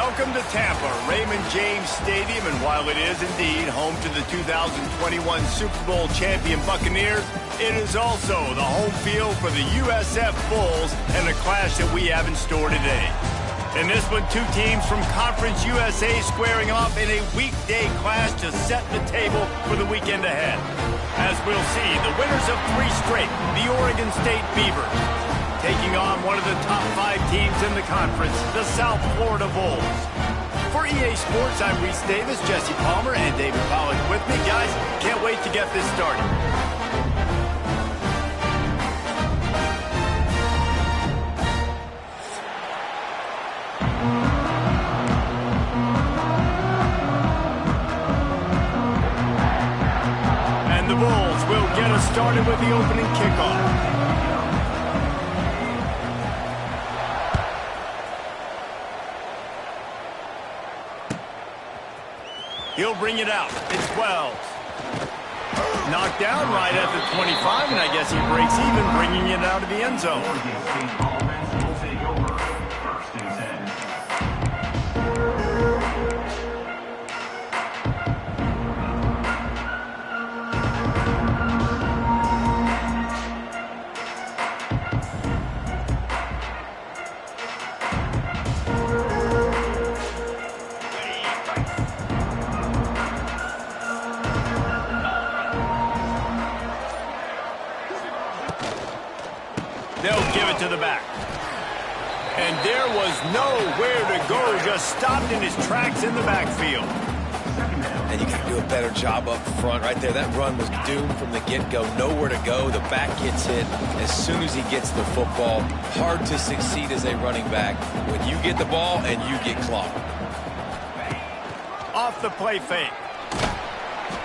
Welcome to Tampa, Raymond James Stadium, and while it is indeed home to the 2021 Super Bowl champion Buccaneers, it is also the home field for the USF Bulls and the clash that we have in store today. In this one, two teams from Conference USA squaring off in a weekday clash to set the table for the weekend ahead. As we'll see, the winners of 3 straight, the Oregon State Beavers, taking on one of the top 5 teams in the conference, the South Florida Bulls. For EA Sports, I'm Reese Davis, Jesse Palmer, and David Pollack with me. Guys, can't wait to get this started. And the Bulls will get us started with the opening kickoff. He'll bring it out. It's 12. Knocked down right at the 25, and I guess he breaks even, bringing it out of the end zone. They'll give it to the back. And there was nowhere to go, just stopped in his tracks in the backfield. And you got to do a better job up front right there. That run was doomed from the get-go. Nowhere to go. The back gets hit as soon as he gets the football. Hard to succeed as a running back when you get the ball and you get clocked. Off the play fake.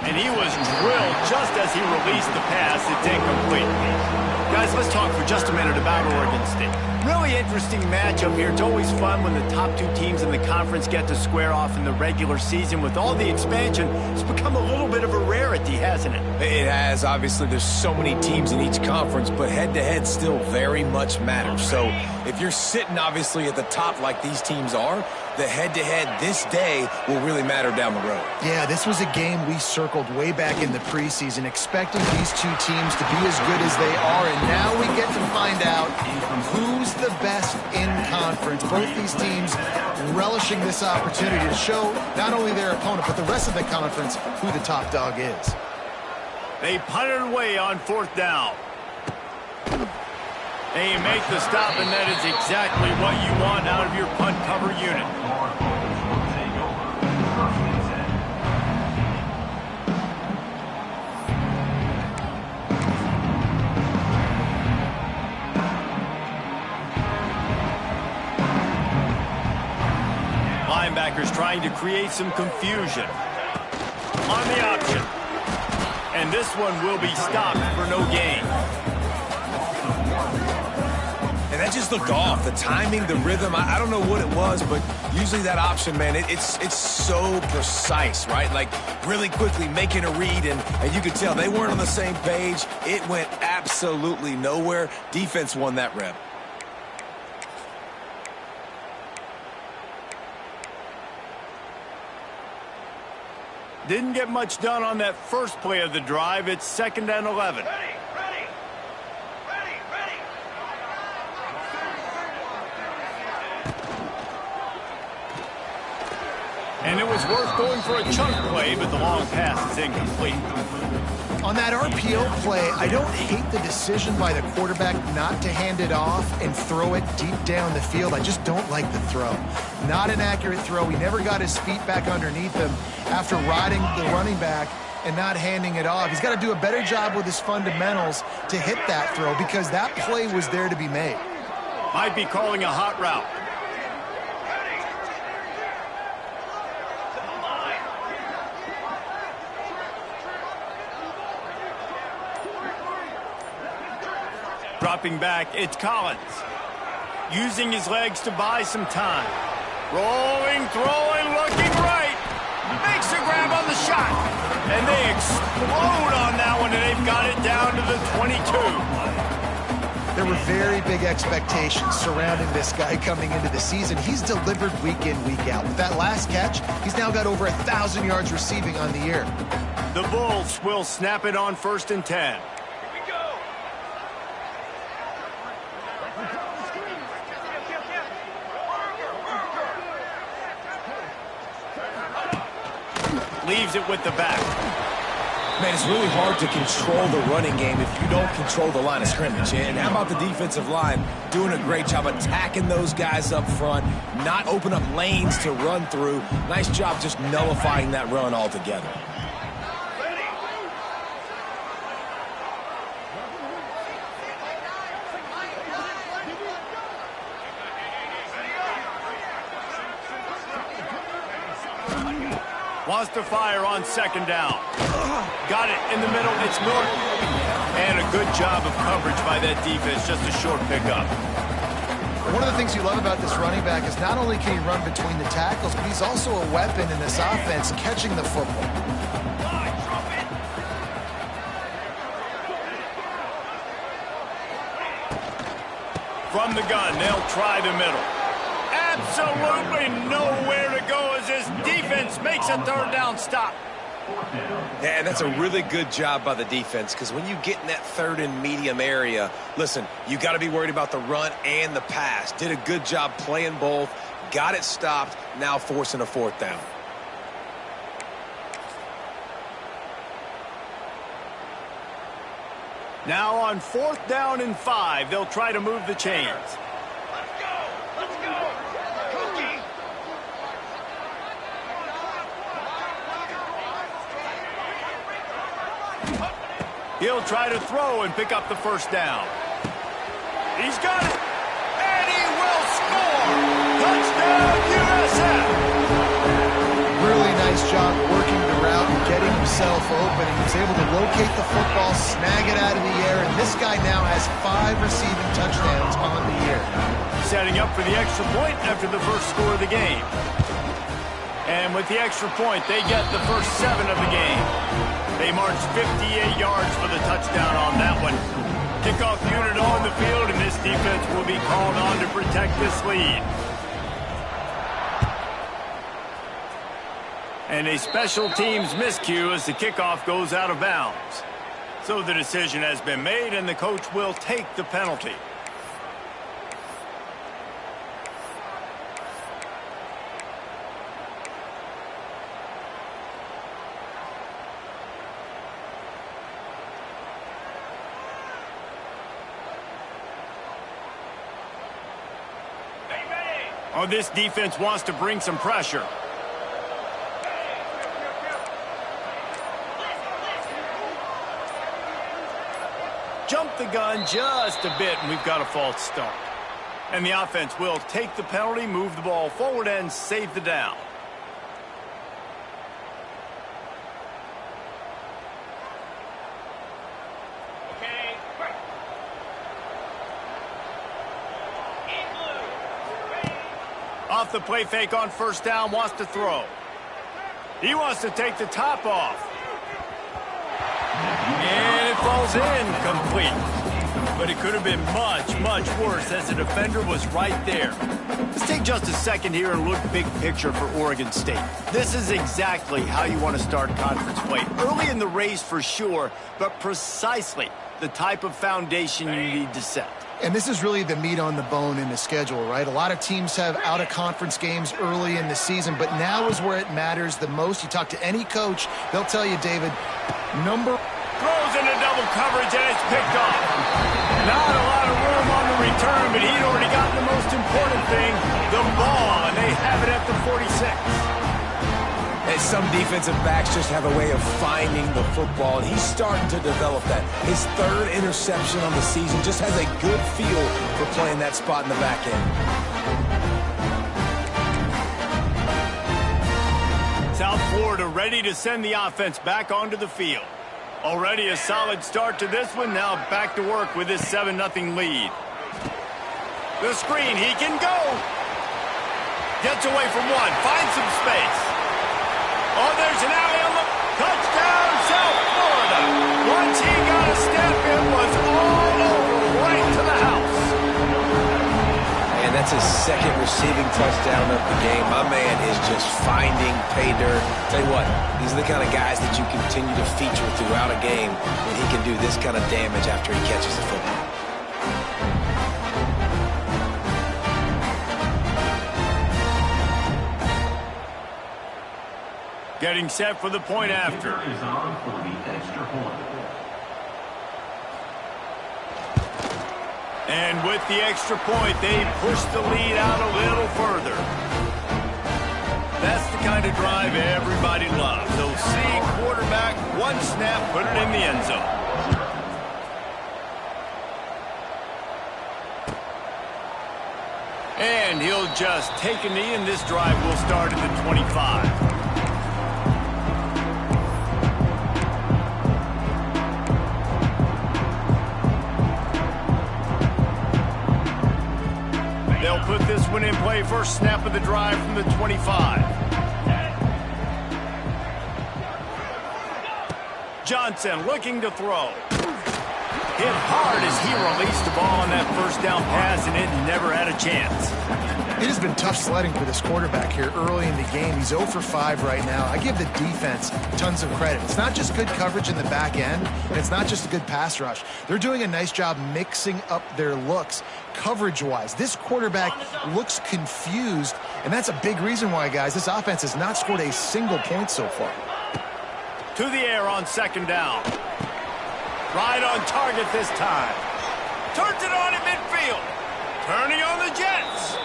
And he was drilled just as he released the pass. It's incomplete. Guys, let's talk for just a minute about Oregon State. Really interesting matchup here. It's always fun when the top 2 teams in the conference get to square off in the regular season. With all the expansion, it's become a little bit of a rarity, hasn't it? It has. Obviously, there's so many teams in each conference, but head-to-head still very much matters. So if you're sitting, obviously, at the top like these teams are, the head-to-head this day will really matter down the road. Yeah, this was a game we circled way back in the preseason, expecting these 2 teams to be as good as they are, and now we get to find out who's the best in conference. Both these teams relishing this opportunity to show not only their opponent, but the rest of the conference who the top dog is. They punted away on 4th down. They make the stop, and that is exactly what you want out of your punt cover unit. Linebackers trying to create some confusion on the option. And this one will be stopped for no gain. And that just looked off. The timing, the rhythm, I don't know what it was, but usually that option, man, it's so precise, right? Like really quickly making a read, and you could tell they weren't on the same page. It went absolutely nowhere. Defense won that rep. Didn't get much done on that first play of the drive. It's 2nd and 11. And it was worth going for a chunk play, but the long pass is incomplete. On that RPO play, I don't hate the decision by the quarterback not to hand it off and throw it deep down the field. I just don't like the throw. Not an accurate throw. He never got his feet back underneath him after riding the running back and not handing it off. He's got to do a better job with his fundamentals to hit that throw because that play was there to be made. Might be calling a hot route. Dropping back, it's Collins. Using his legs to buy some time. Rolling, throwing, looking right. Makes a grab on the shot. And they explode on that one, and they've got it down to the 22. There were very big expectations surrounding this guy coming into the season. He's delivered week in, week out. With that last catch, he's now got over 1,000 yards receiving on the year. The Bulls will snap it on 1st and 10. Leaves it with the back. Man, it's really hard to control the running game if you don't control the line of scrimmage. And how about the defensive line doing a great job attacking those guys up front, not open up lanes to run through. Nice job just nullifying that run altogether. Wants to fire on 2nd down. Got it in the middle. It's Norton. And a good job of coverage by that defense. Just a short pickup. One of the things you love about this running back is not only can he run between the tackles, but he's also a weapon in this offense catching the football. From the gun, they'll try the middle. Absolutely nowhere to go as this defense makes a 3rd down stop. Yeah, and that's a really good job by the defense, because when you get in that 3rd and medium area, listen, you got to be worried about the run and the pass. Did a good job playing both, got it stopped, now forcing a 4th down. Now on 4th down and 5, they'll try to move the chains. He'll try to throw and pick up the 1st down. He's got it, and he will score! Touchdown, USF! Really nice job working the route and getting himself open. He was able to locate the football, snag it out of the air, and this guy now has 5 receiving touchdowns on the year. Setting up for the extra point after the first score of the game. And with the extra point, they get the first 7 of the game. They march 58 yards for the touchdown on that one. Kickoff unit on the field, and this defense will be called on to protect this lead. And a special teams miscue as the kickoff goes out of bounds. So the decision has been made, and the coach will take the penalty. Oh, this defense wants to bring some pressure. Jump the gun just a bit, and we've got a false start. And the offense will take the penalty, move the ball forward, and save the down. Off the play fake on 1st down, wants to throw. He wants to take the top off. And it falls incomplete. But it could have been much, much worse as the defender was right there. Let's take just a second here and look big picture for Oregon State. This is exactly how you want to start conference play. Early in the race for sure, but precisely the type of foundation you need to set. And this is really the meat on the bone in the schedule, right? A lot of teams have out-of-conference games early in the season, but now is where it matters the most. You talk to any coach, they'll tell you, David, throws into double coverage, and it's picked off. Not a lot of room on the return, but he'd already gotten the most important thing, the ball, and they have it at the 46. And some defensive backs just have a way of finding the football, and he's starting to develop that. His 3rd interception on the season, just has a good feel for playing that spot in the back end. South Florida ready to send the offense back onto the field. Already a solid start to this one. Now back to work with this 7-0 lead. The screen, he can go. Gets away from one, finds some space. Oh, there's an alley on the touchdown, South Florida. Once he got a step, it was all over right to the house. That's his second receiving touchdown of the game. My man is just finding pay dirt. Tell you what, these are the kind of guys that you continue to feature throughout a game when he can do this kind of damage after he catches the football. Getting set for the point after. And with the extra point, they push the lead out a little further. That's the kind of drive everybody loves. They'll see quarterback, one snap, put it in the end zone. And he'll just take a knee, and this drive will start at the 25. They'll put this one in play. First snap of the drive from the 25. Johnson looking to throw. Hit hard as he released the ball on that first down pass, and it never had a chance. It has been tough sledding for this quarterback here early in the game. He's 0 for 5 right now. I give the defense tons of credit. It's not just good coverage in the back end, and it's not just a good pass rush. They're doing a nice job mixing up their looks coverage-wise. This quarterback looks confused, and that's a big reason why, guys, this offense has not scored a single point so far. To the air on second down. Right on target this time. Turns it on in midfield. Turning on the Jets.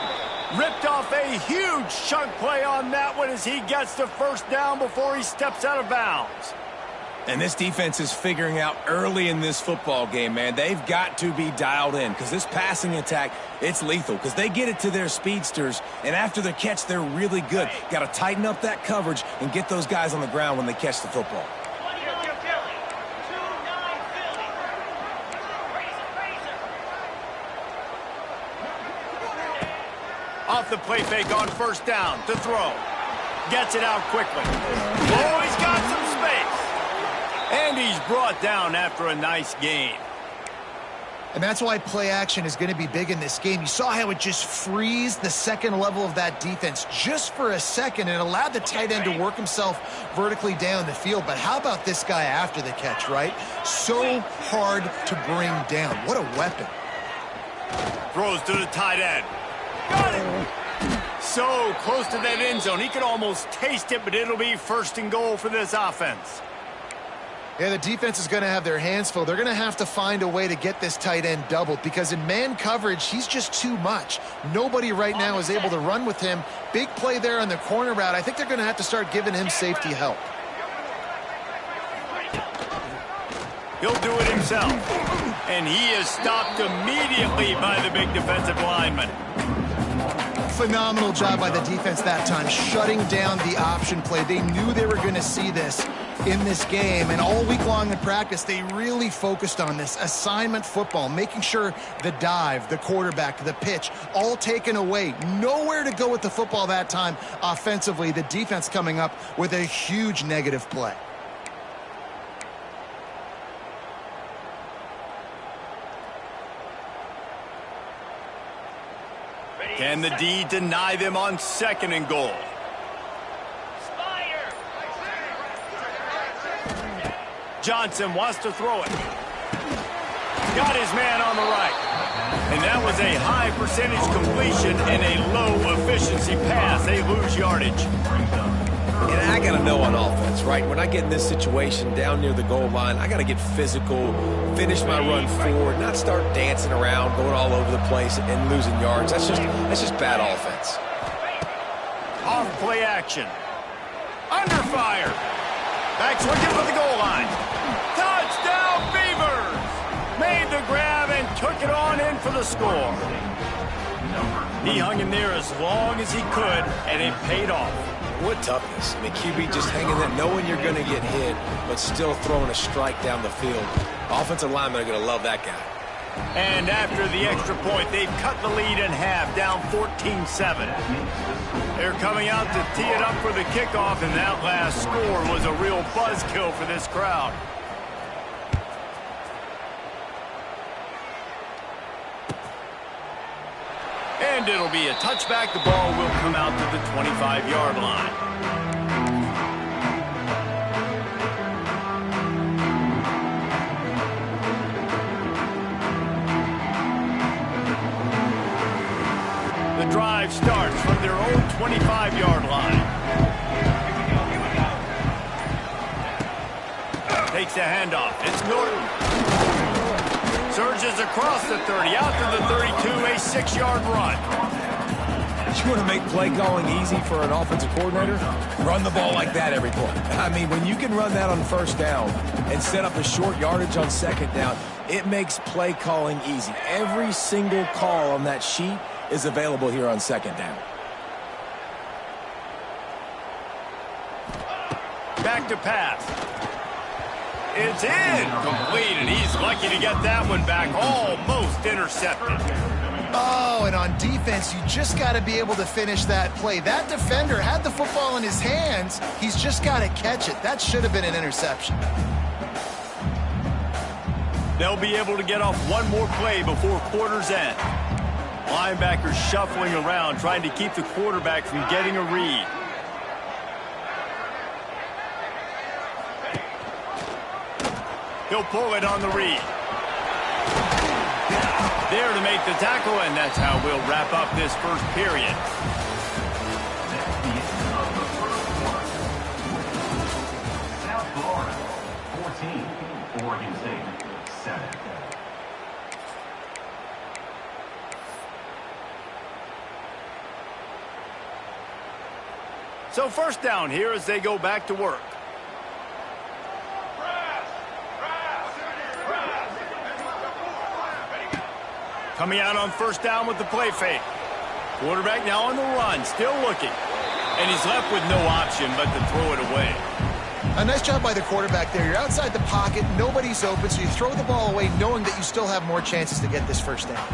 Ripped off a huge chunk play on that one as he gets the first down before he steps out of bounds. And this defense is figuring out early in this football game, man. They've got to be dialed in because this passing attack, it's lethal because they get it to their speedsters, and after the catch, they're really good. Got to tighten up that coverage and get those guys on the ground when they catch the football. Off the play fake on first down to throw. Gets it out quickly. Oh, he's got some space. And he's brought down after a nice gain. And that's why play action is going to be big in this game. You saw how it just frees the second level of that defense just for a second. It allowed the tight end to work himself vertically down the field. But how about this guy after the catch, right? So hard to bring down. What a weapon. Throws to the tight end. Got it. So close to that end zone. He could almost taste it, but it'll be first and goal for this offense. Yeah, the defense is going to have their hands full. They're going to have to find a way to get this tight end doubled because in man coverage, he's just too much. Nobody right now is able to run with him. Big play there on the corner route. I think they're going to have to start giving him safety help. He'll do it himself. And he is stopped immediately by the big defensive lineman. Phenomenal job by the defense that time, shutting down the option play. They knew they were going to see this in this game, and all week long in practice, they really focused on this assignment football, making sure the dive, the quarterback, the pitch, all taken away. Nowhere to go with the football that time offensively. The defense coming up with a huge negative play. Can the D deny them on second and goal? Johnson wants to throw it. Got his man on the right. And that was a high percentage completion and a low efficiency pass. They lose yardage. And I got to know on offense, right? When I get in this situation down near the goal line, I got to get physical, finish my run forward, not start dancing around, going all over the place and losing yards. That's just bad offense. Off play action. Under fire. Back swinging for the goal line. Touchdown Beavers! Made the grab and took it on in for the score. He hung in there as long as he could, and it paid off. What toughness. I mean, QB just hanging there, knowing you're going to get hit, but still throwing a strike down the field. Offensive linemen are going to love that guy. And after the extra point, they've cut the lead in half, down 14-7. They're coming out to tee it up for the kickoff, and that last score was a real buzzkill for this crowd. And it'll be a touchback. The ball will come out to the 25-yard line. The drive starts from their own 25-yard line. Takes the handoff. It's Norton. Surges across the 30, out to the 32, a 6-yard run. You want to make play calling easy for an offensive coordinator? Run the ball like that every play. I mean, when you can run that on first down and set up a short yardage on second down, it makes play calling easy. Every single call on that sheet is available here on second down. Back to pass. It's incomplete, and he's lucky to get that one back. Almost intercepted. Oh, and on defense, you just got to be able to finish that play. That defender had the football in his hands. He's just got to catch it. That should have been an interception. They'll be able to get off one more play before quarter's end. Linebackers shuffling around, trying to keep the quarterback from getting a read. He'll pull it on the read. There to make the tackle, and that's how we'll wrap up this first period. South Florida, 14. Oregon State, 7. So first down here as they go back to work. Coming out on first down with the play fake. Quarterback now on the run, still looking. And he's left with no option but to throw it away. A nice job by the quarterback there. You're outside the pocket, nobody's open, so you throw the ball away knowing that you still have more chances to get this first down.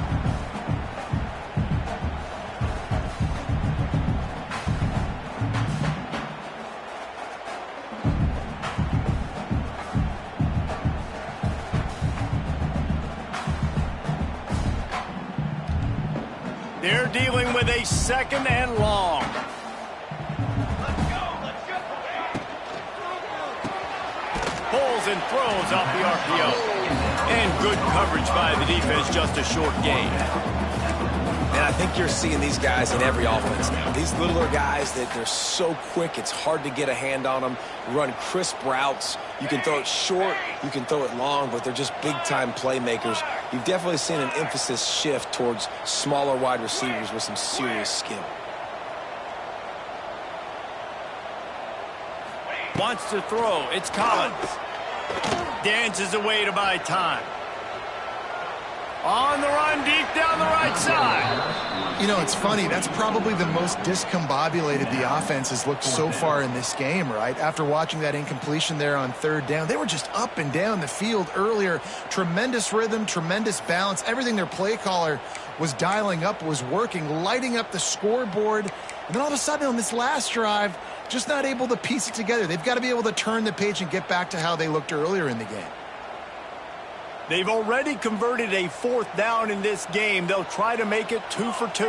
They're dealing with a second and long. Pulls and throws off the RPO. And good coverage by the defense, just a short gain. And I think you're seeing these guys in every offense now. These littler guys, that they're so quick, it's hard to get a hand on them. Run crisp routes. You can throw it short, you can throw it long, but they're just big-time playmakers. You've definitely seen an emphasis shift towards smaller wide receivers with some serious skill. Wants to throw. It's Collins. Dances away to buy time. On the run, deep down the right side. You know, it's funny. That's probably the most discombobulated the offense has looked so far in this game, right? After watching that incompletion there on third down, they were just up and down the field earlier. Tremendous rhythm, tremendous balance. Everything their play caller was dialing up was working, lighting up the scoreboard. And then all of a sudden on this last drive, just not able to piece it together. They've got to be able to turn the page and get back to how they looked earlier in the game. They've already converted a fourth down in this game. They'll try to make it 2 for 2.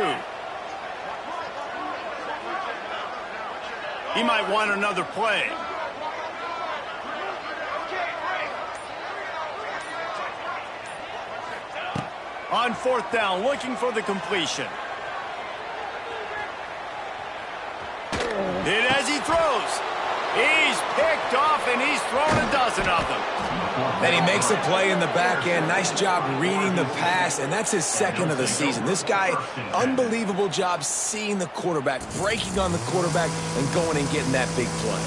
He might want another play. On fourth down, looking for the completion. Hit as he throws. He's picked off, and he's thrown a dozen of them. Then he makes a play in the back end. Nice job reading the pass, and that's his second of the season. This guy, unbelievable job seeing the quarterback, breaking on the quarterback, and going and getting that big play.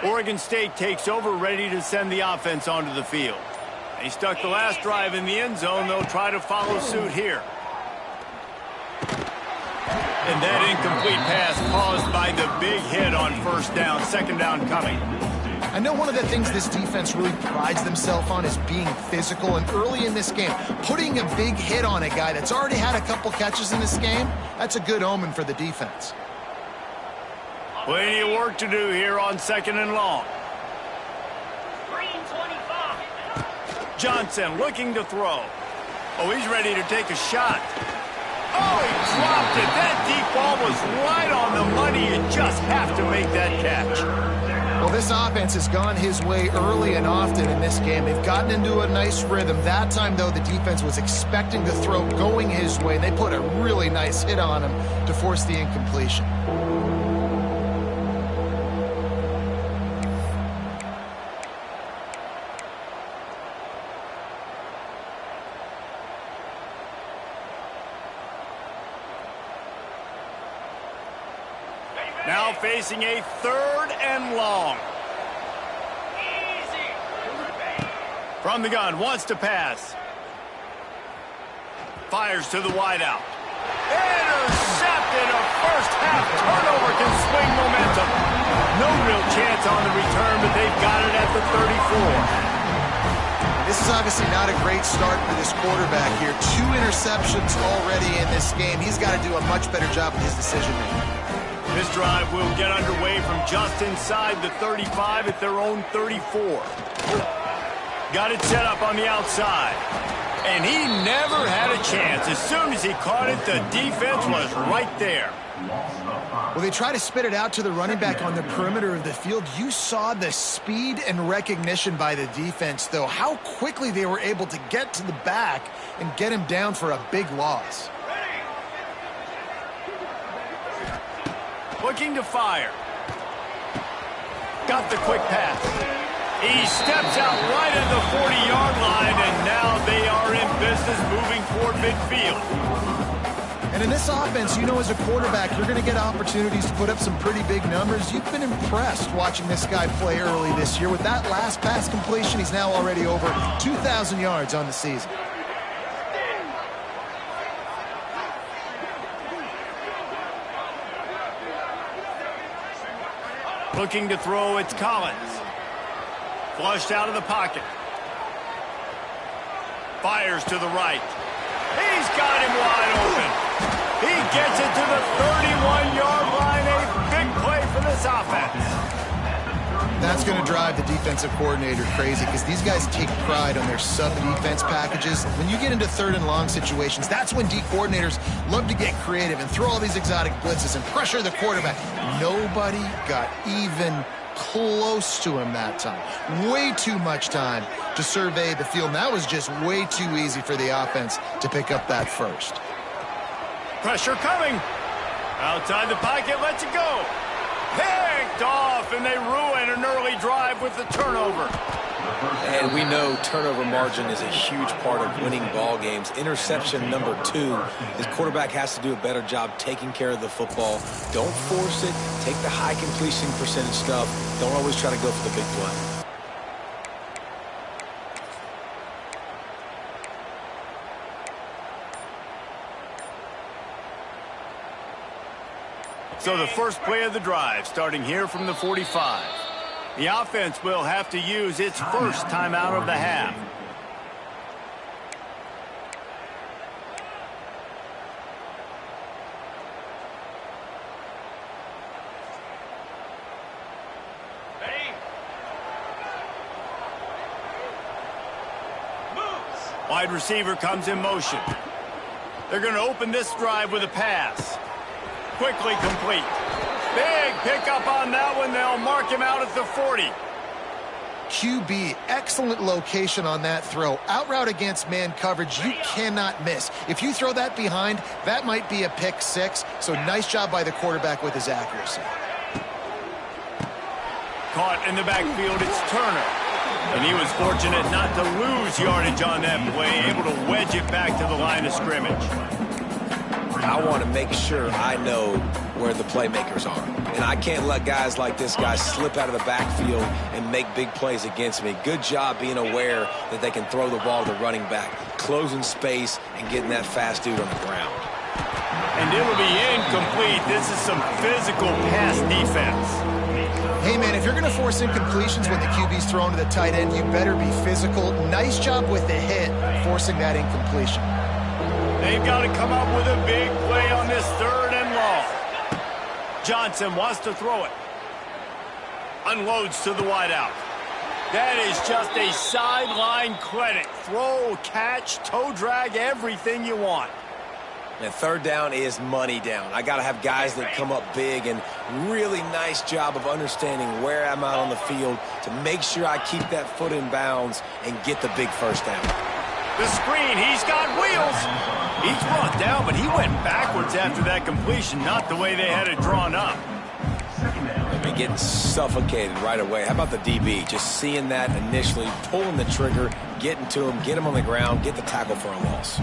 Oregon State takes over, ready to send the offense onto the field. They stuck the last drive in the end zone. They'll try to follow suit here. And that incomplete pass caused by the big hit on first down. Second down coming. I know one of the things this defense really prides themselves on is being physical, and early in this game, putting a big hit on a guy that's already had a couple catches in this game, that's a good omen for the defense. Plenty of work to do here on 2nd and long. Johnson looking to throw. Oh, he's ready to take a shot. Oh, he dropped it. That deep ball was right on the money. You just have to make that catch. Well, this offense has gone his way early and often in this game. They've gotten into a nice rhythm. That time, though, the defense was expecting the throw going his way. They put a really nice hit on him to force the incompletion. Now facing a 3rd and long. From the gun, wants to pass. Fires to the wideout. Intercepted. A first-half turnover can swing momentum. No real chance on the return, but they've got it at the 34. This is obviously not a great start for this quarterback here. 2 interceptions already in this game. He's got to do a much better job with his decision-making. This drive will get underway from just inside the 35 at their own 34. Got it set up on the outside. And he never had a chance. As soon as he caught it, the defense was right there. Well, they try to spit it out to the running back on the perimeter of the field. You saw the speed and recognition by the defense, though. How quickly they were able to get to the back and get him down for a big loss. Looking to fire. Got the quick pass. He steps out right at the 40-yard line, and now they are in business moving toward midfield. And in this offense, you know, as a quarterback, you're going to get opportunities to put up some pretty big numbers. You've been impressed watching this guy play early this year. With that last pass completion, he's now already over 2,000 yards on the season. Looking to throw, it's Collins. Flushed out of the pocket. Fires to the right. He's got him wide open. He gets it to the 31-yard line. A big play for this offense. That's going to drive the defensive coordinator crazy because these guys take pride on their sub-defense packages. When you get into 3rd and long situations, that's when D coordinators love to get creative and throw all these exotic blitzes and pressure the quarterback. Nobody got even close to him that time. Way too much time to survey the field. And that was just way too easy for the offense to pick up that first. Pressure coming. Outside the pocket, lets it go. Picked off, and they ruin an early drive with the turnover. And we know turnover margin is a huge part of winning ball games. Interception number 2. His quarterback has to do a better job taking care of the football. Don't force it. Take the high completion percentage stuff. Don't always try to go for the big play. So the first play of the drive, starting here from the 45. The offense will have to use its first timeout of the half. Wide receiver comes in motion. They're going to open this drive with a pass. Quickly complete. Big pickup on that one. They'll mark him out at the 40. QB, excellent location on that throw. Out route against man coverage, you cannot miss. If you throw that behind, that might be a pick 6. So nice job by the quarterback with his accuracy. Caught in the backfield, it's Turner. And he was fortunate not to lose yardage on that play, able to wedge it back to the line of scrimmage. I want to make sure I know where the playmakers are. And I can't let guys like this guy slip out of the backfield and make big plays against me. Good job being aware that they can throw the ball to the running back, closing space and getting that fast dude on the ground. And it'll be incomplete. This is some physical pass defense. Hey, man, if you're going to force incompletions when the QB's thrown to the tight end, you better be physical. Nice job with the hit, forcing that incompletion. They've got to come up with a big play on this 3rd and long. Johnson wants to throw it. Unloads to the wideout. That is just a sideline credit. Throw, catch, toe drag, everything you want. And third down is money down. I got to have guys that come up big, and really nice job of understanding where I'm out on the field to make sure I keep that foot in bounds and get the big first down. The screen, he's got wheels. He's brought down, but he went backwards after that completion, not the way they had it drawn up. They're getting suffocated right away. How about the DB? Just seeing that initially, pulling the trigger, getting to him, get him on the ground, get the tackle for a loss.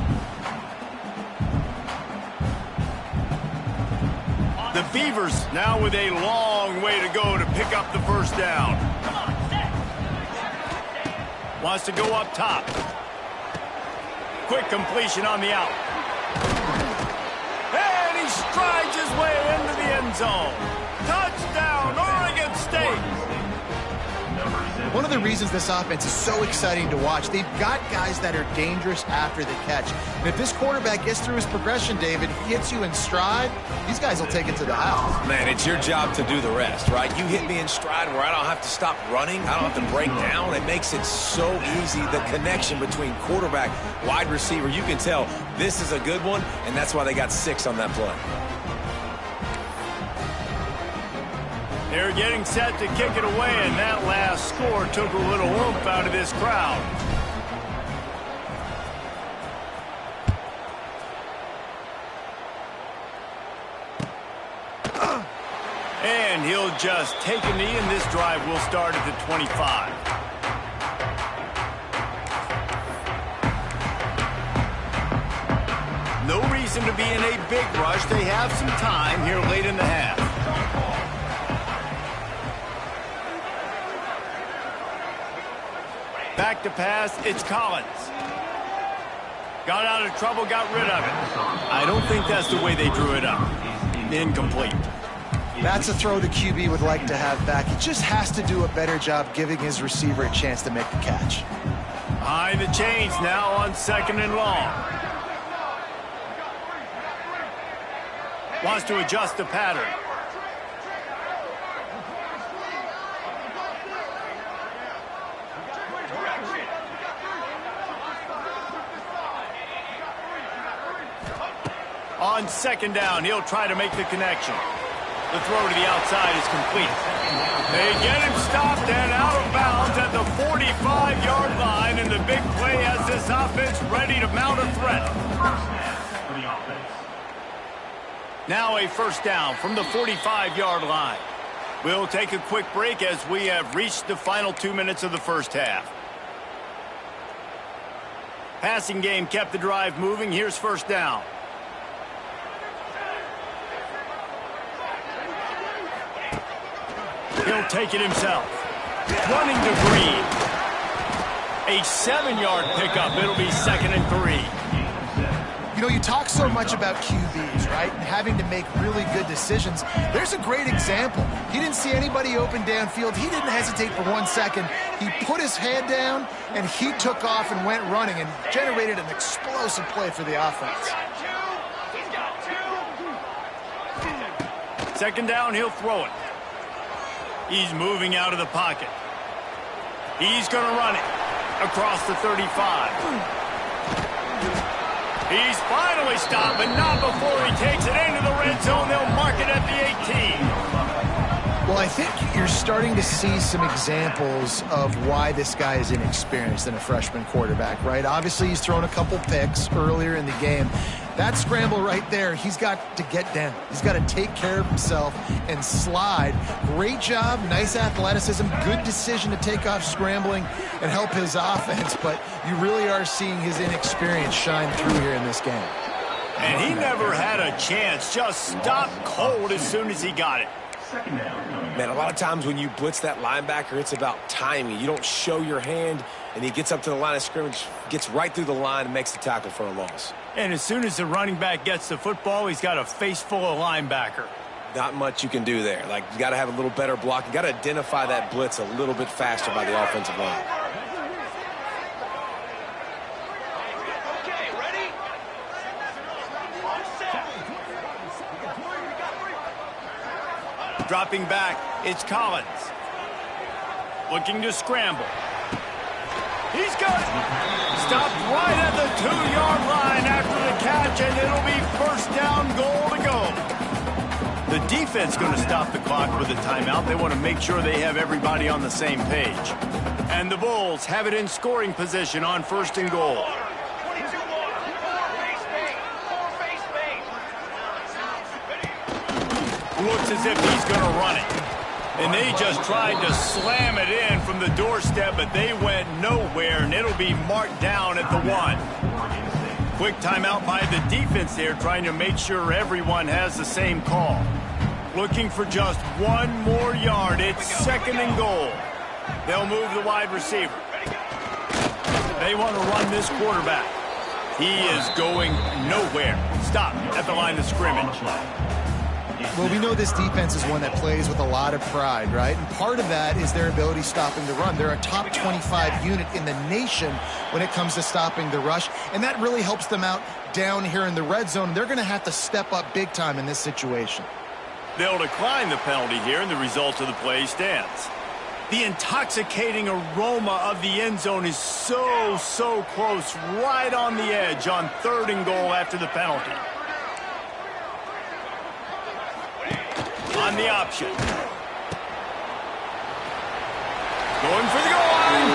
The Beavers now with a long way to go to pick up the first down. Wants to go up top. Quick completion on the out. And he strides his way into the end zone. Touchdown, Oregon State. One of the reasons this offense is so exciting to watch, they've got guys that are dangerous after the catch. And if this quarterback gets through his progression, David, he hits you in stride, these guys will take it to the house. Man, it's your job to do the rest, right? You hit me in stride where I don't have to stop running. I don't have to break down. It makes it so easy. The connection between quarterback, wide receiver, you can tell this is a good one, and that's why they got 6 on that play. They're getting set to kick it away, and that last score took a little oomph out of this crowd. And he'll just take a knee, and this drive will start at the 25. No reason to be in a big rush. They have some time here late in the half. Back to pass, it's Collins. Got out of trouble, got rid of it. I don't think that's the way they drew it up. Incomplete. That's a throw the QB would like to have back. He just has to do a better job giving his receiver a chance to make the catch. Behind the chains now on 2nd and long. Wants to adjust the pattern. On 2nd down, he'll try to make the connection. The throw to the outside is complete. They get him stopped and out of bounds at the 45-yard line, and the big play has this offense ready to mount a threat. Now a first down from the 45-yard line. We'll take a quick break as we have reached the final 2 minutes of the first half. Passing game kept the drive moving. Here's first down. He'll take it himself. Running to Green. A 7-yard pickup. It'll be 2nd and 3. You know, you talk so much about QBs, right? And having to make really good decisions. There's a great example. He didn't see anybody open downfield. He didn't hesitate for 1 second. He put his head down, and he took off and went running and generated an explosive play for the offense. 2nd down, he'll throw it. He's moving out of the pocket. He's going to run it across the 35. He's finally stopped, but not before he takes it into the red zone. They'll mark it at the 18. Well, I think you're starting to see some examples of why this guy is inexperienced in a freshman quarterback, right? Obviously, he's thrown a couple picks earlier in the game. That scramble right there, he's got to get down. He's got to take care of himself and slide. Great job, nice athleticism, good decision to take off scrambling and help his offense, but you really are seeing his inexperience shine through here in this game. And he never had a chance, just stopped cold as soon as he got it. Man, a lot of times when you blitz that linebacker, it's about timing. You don't show your hand, and he gets up to the line of scrimmage, gets right through the line, and makes the tackle for a loss. And as soon as the running back gets the football, he's got a face full of linebacker. Not much you can do there. Like, you got to have a little better block. You got to identify that blitz a little bit faster by the offensive line. Dropping back, it's Collins. Looking to scramble. He's got it. Stopped right at the 2-yard line after the catch, and it'll be first down goal to go. The defense going to stop the clock with a timeout. They want to make sure they have everybody on the same page. And the Bulls have it in scoring position on first and goal. Looks as if he's going to run it. And they just tried to slam it in from the doorstep, but they went nowhere, and it'll be marked down at the 1. Quick timeout by the defense there, trying to make sure everyone has the same call. Looking for just 1 more yard. It's second and goal. They'll move the wide receiver. They want to run this quarterback. He is going nowhere. Stop at the line of scrimmage. Well, we know this defense is one that plays with a lot of pride, right? And part of that is their ability stopping the run. They're a top 25 unit in the nation when it comes to stopping the rush, and that really helps them out down here in the red zone. They're going to have to step up big time in this situation. They'll decline the penalty here, and the result of the play stands. The intoxicating aroma of the end zone is so close, right on the edge on third and goal after the penalty. On the option. Going for the goal line.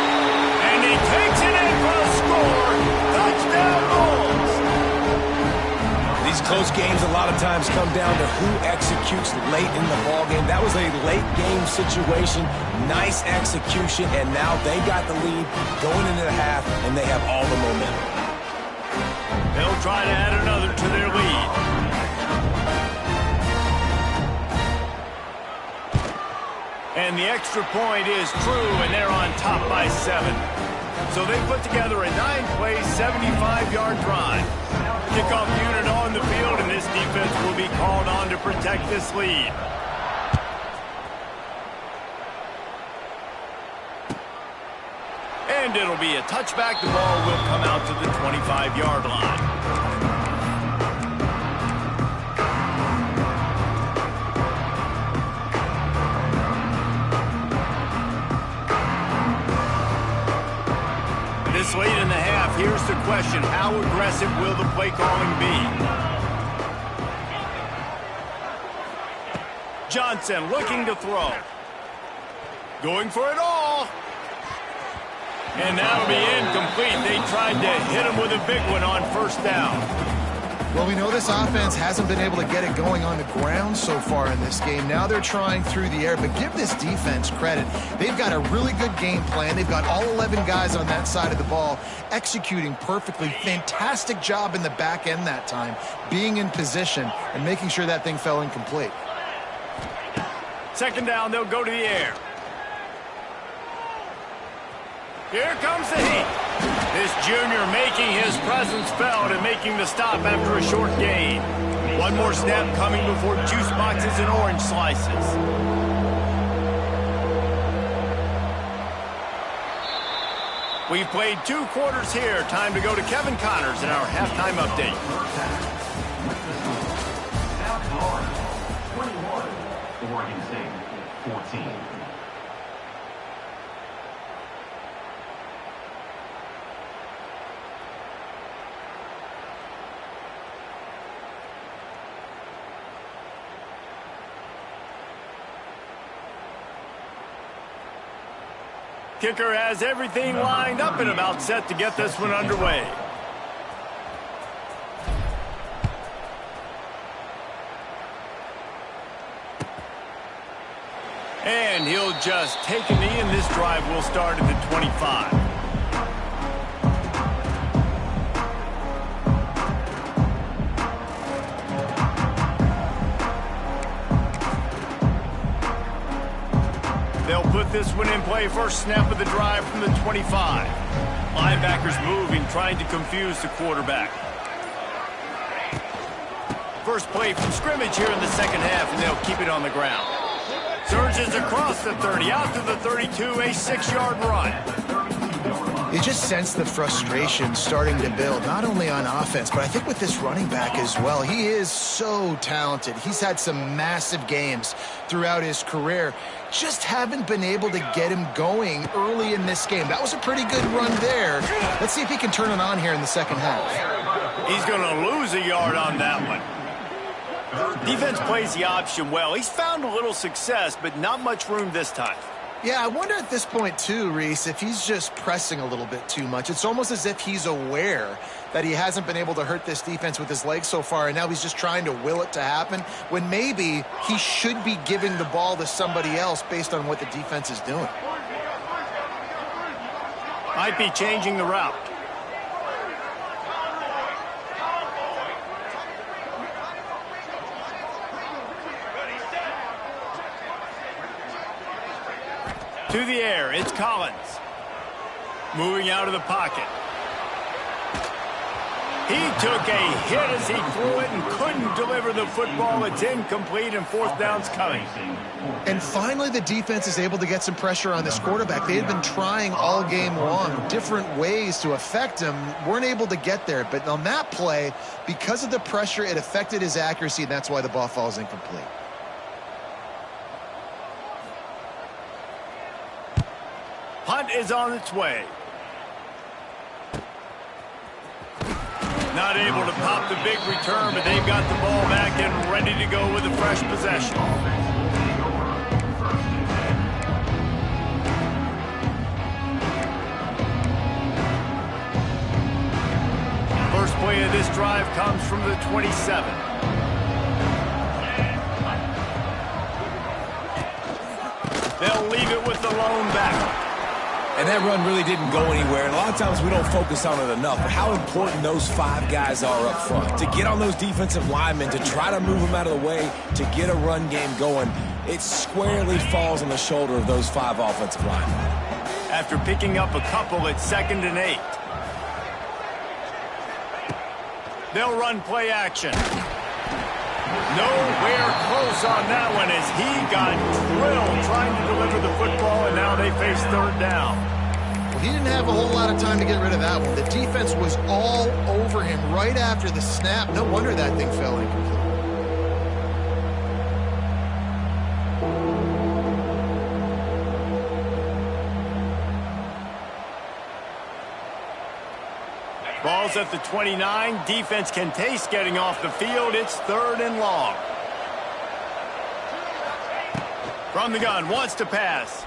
And he takes it in for a score. Touchdown Bulls. These close games a lot of times come down to who executes late in the ballgame. That was a late game situation. Nice execution, and now they got the lead going into the half, and they have all the momentum. They'll try to add another to their lead. And the extra point is true, and they're on top by 7. So they put together a 9-play, 75-yard drive. Kickoff unit on the field, and this defense will be called on to protect this lead. And it'll be a touchback. The ball will come out to the 25-yard line. This late in the half, here's the question. How aggressive will the play calling be? Johnson looking to throw. Going for it all. And that'll be incomplete. They tried to hit him with a big one on first down. Well, we know this offense hasn't been able to get it going on the ground so far in this game. Now they're trying through the air, but give this defense credit. They've got a really good game plan. They've got all 11 guys on that side of the ball executing perfectly. Fantastic job in the back end that time, being in position and making sure that thing fell incomplete. Second down, they'll go to the air. Here comes the heat. This junior making his presence felt and making the stop after a short gain. One more snap coming before juice boxes and orange slices. We've played 2 quarters here. Time to go to Kevin Connors in our halftime update. South Florida, 21. Oregon State, 14. Kicker has everything lined up and about set to get this one underway. And he'll just take a knee, and this drive will start at the 25. They'll put this one in play. First snap of the drive from the 25. Linebackers moving, trying to confuse the quarterback. First play from scrimmage here in the second half, and they'll keep it on the ground. Surges across the 30, out to the 32, a 6-yard run. You just sense the frustration starting to build, not only on offense, but I think with this running back as well. He is so talented. He's had some massive games throughout his career. Just haven't been able to get him going early in this game. That was a pretty good run there. Let's see if he can turn it on here in the second half. He's going to lose a yard on that one. Defense plays the option well. He's found a little success, but not much room this time. Yeah, I wonder at this point, too, Reese, if he's just pressing a little bit too much. It's almost as if he's aware that he hasn't been able to hurt this defense with his legs so far, and now he's just trying to will it to happen, when maybe he should be giving the ball to somebody else based on what the defense is doing. Might be changing the route. To the air, it's Collins. Moving out of the pocket. He took a hit as he threw it and couldn't deliver the football. It's incomplete and fourth down's coming. And finally the defense is able to get some pressure on this quarterback. They had been trying all game long different ways to affect him. Weren't able to get there. But on that play, because of the pressure, it affected his accuracy, and that's why the ball falls incomplete. Punt is on its way. Not able to pop the big return, but they've got the ball back and ready to go with a fresh possession. First play of this drive comes from the 27. They'll leave it with the lone back. And that run really didn't go anywhere. And a lot of times we don't focus on it enough. But how important those five guys are up front. To get on those defensive linemen, to try to move them out of the way, to get a run game going, it squarely falls on the shoulder of those five offensive linemen. After picking up a couple, it's 2nd and 8. They'll run play action. Nowhere close on that one as he got drilled trying to deliver the football, and now they face third down. Well, he didn't have a whole lot of time to get rid of that one. The defense was all over him right after the snap. No wonder that thing fell incomplete. Ball's at the 29. Defense can taste getting off the field. It's 3rd and long. From the gun, wants to pass.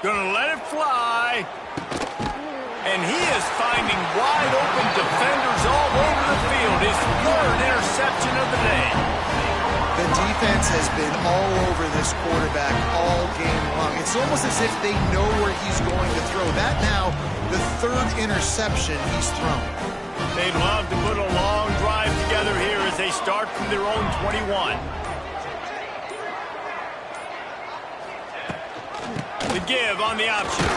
Gonna let it fly. And he is finding wide open defenders all over the field. His 3rd interception of the day. The defense has been all over this quarterback all game long. It's almost as if they know where he's going to throw. That now, the 3rd interception he's thrown. They'd love to put a long drive together here as they start from their own 21. The give on the option.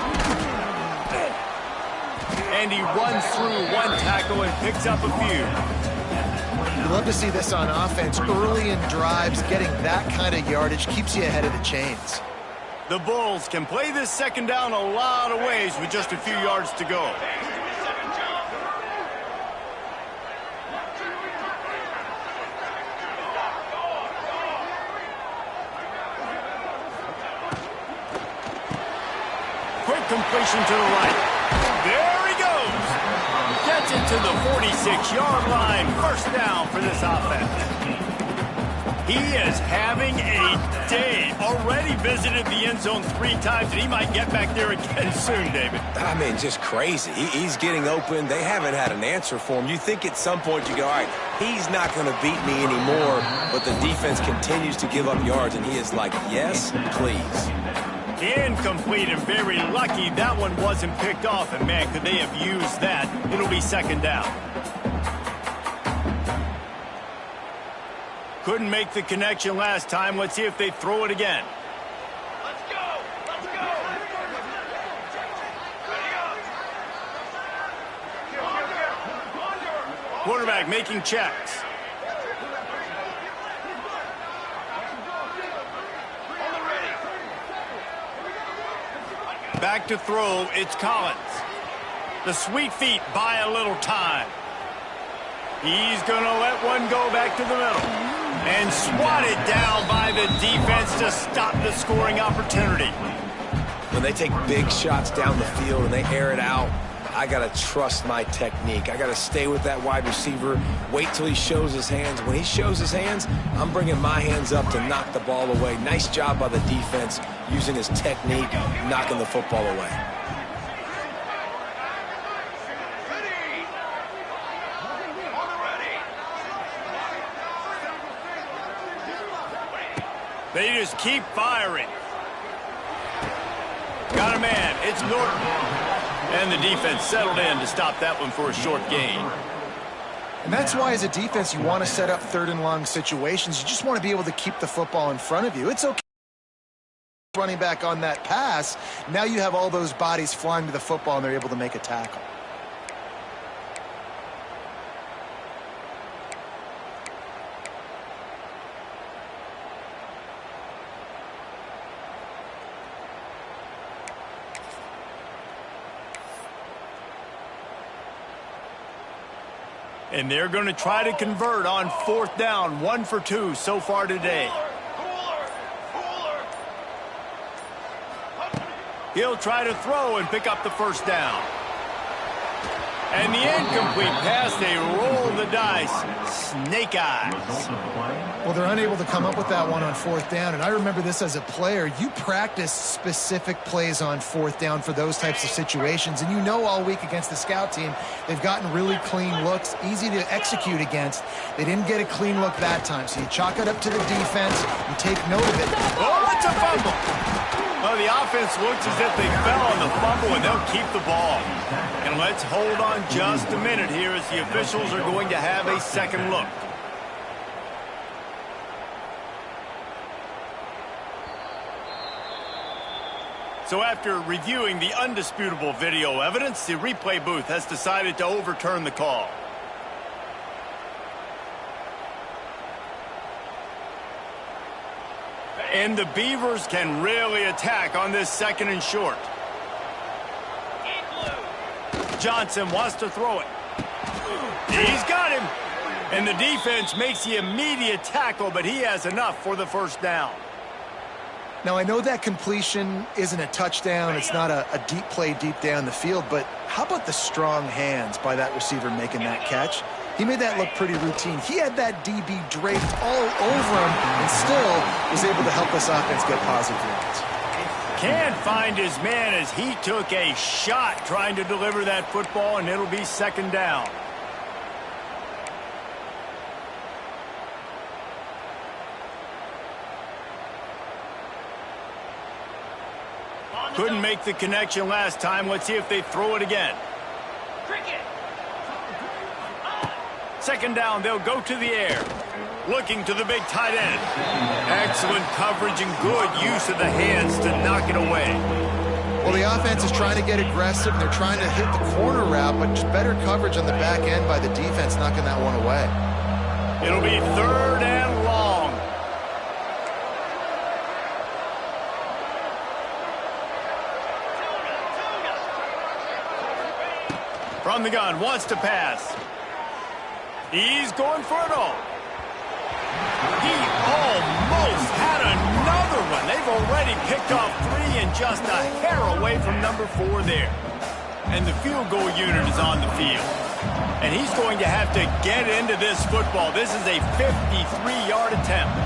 And he runs through one tackle and picks up a few. You love to see this on offense. Early in drives, getting that kind of yardage keeps you ahead of the chains. The Bulls can play this 2nd down a lot of ways with just a few yards to go. Quick completion to the right. There he goes. Gets it to the 46-yard line. First down for this offense. He is having a day. Already visited the end zone 3 times, and he might get back there again soon, David. I mean, just crazy. He's getting open. They haven't had an answer for him. You think at some point you go, all right, he's not going to beat me anymore, but the defense continues to give up yards, and he is like, yes, please. Incomplete and very lucky that one wasn't picked off, and man, could they have used that. It'll be 2nd down. Couldn't make the connection last time. Let's see if they throw it again. Let's go! Let's go! Quarterback making checks. Back to throw, it's Collins. The sweet feet buy a little time. He's going to let one go back to the middle. And swatted down by the defense to stop the scoring opportunity. When they take big shots down the field and they air it out, I got to trust my technique. I got to stay with that wide receiver, wait till he shows his hands. When he shows his hands, I'm bringing my hands up to knock the ball away. Nice job by the defense using his technique, knocking the football away. They just keep firing. Got a man. It's Norton. And the defense settled in to stop that one for a short gain. And that's why, as a defense, you want to set up third and long situations. You just want to be able to keep the football in front of you. It's okay running back on that pass. Now you have all those bodies flying to the football, and they're able to make a tackle. And they're going to try to convert on fourth down. 1 for 2 so far today. He'll try to throw and pick up the first down. And the incomplete pass, they roll the dice. Snake eyes. Well, they're unable to come up with that one on fourth down. And I remember this as a player. You practice specific plays on fourth down for those types of situations. And you know all week against the scout team, they've gotten really clean looks, easy to execute against. They didn't get a clean look that time. So you chalk it up to the defense. You take note of it. Oh, it's a fumble. Well, the offense looks as if they fell on the fumble, and they'll keep the ball. And let's hold on just a minute here as the officials are going to have a second look. So after reviewing the undisputable video evidence, the replay booth has decided to overturn the call. And the Beavers can really attack on this second and short. Johnson wants to throw it. He's got him. And the defense makes the immediate tackle, but he has enough for the first down. Now, I know that completion isn't a touchdown. It's not a deep play deep down the field, but how about the strong hands by that receiver making that catch? He made that look pretty routine. He had that DB draped all over him and still was able to help this offense get positive yards. Can't find his man as he took a shot trying to deliver that football, and it'll be second down. Couldn't make the connection last time. Let's see if they throw it again. Second down, they'll go to the air. Looking to the big tight end. Excellent coverage and good use of the hands to knock it away. Well, the offense is trying to get aggressive, and they're trying to hit the corner route, but just better coverage on the back end by the defense, knocking that one away. It'll be third and long. From the gun, wants to pass. He's going for it all. He almost had another one. They've already picked off 3 and just a hair away from number 4 there. And the field goal unit is on the field. And he's going to have to get into this football. This is a 53-yard attempt.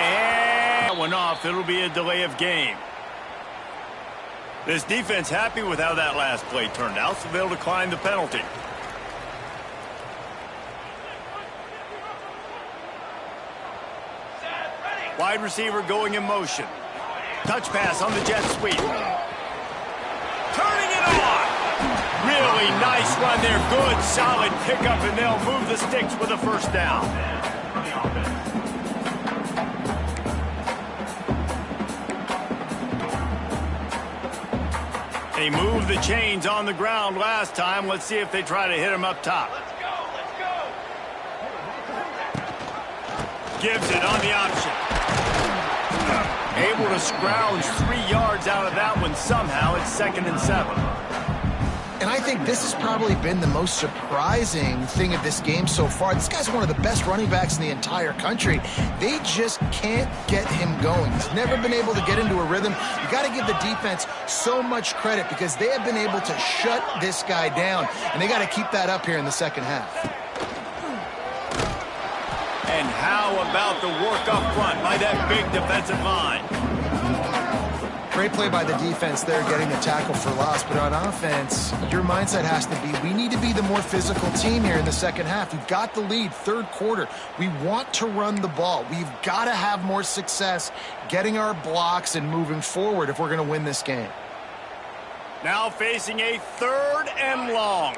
And that one off. It'll be a delay of game. This defense happy with how that last play turned out, so they'll decline the penalty. Wide receiver going in motion. Touch pass on the jet sweep. Turning it on. Really nice run there. Good, solid pickup, and they'll move the sticks with a first down. They moved the chains on the ground last time. Let's see if they try to hit him up top. Let's go. Gives it on the option. Able to scrounge 3 yards out of that one somehow. It's 2nd and 7. And I think this has probably been the most surprising thing of this game so far. This guy's one of the best running backs in the entire country. They just can't get him going. He's never been able to get into a rhythm. You got to give the defense so much credit because they have been able to shut this guy down, and they got to keep that up here in the second half. And how about the work up front by that big defensive line? Great play by the defense there, getting the tackle for loss. But on offense, your mindset has to be, we need to be the more physical team here in the second half. We've got the lead, third quarter. We want to run the ball. We've got to have more success getting our blocks and moving forward if we're going to win this game. Now facing a 3rd and long.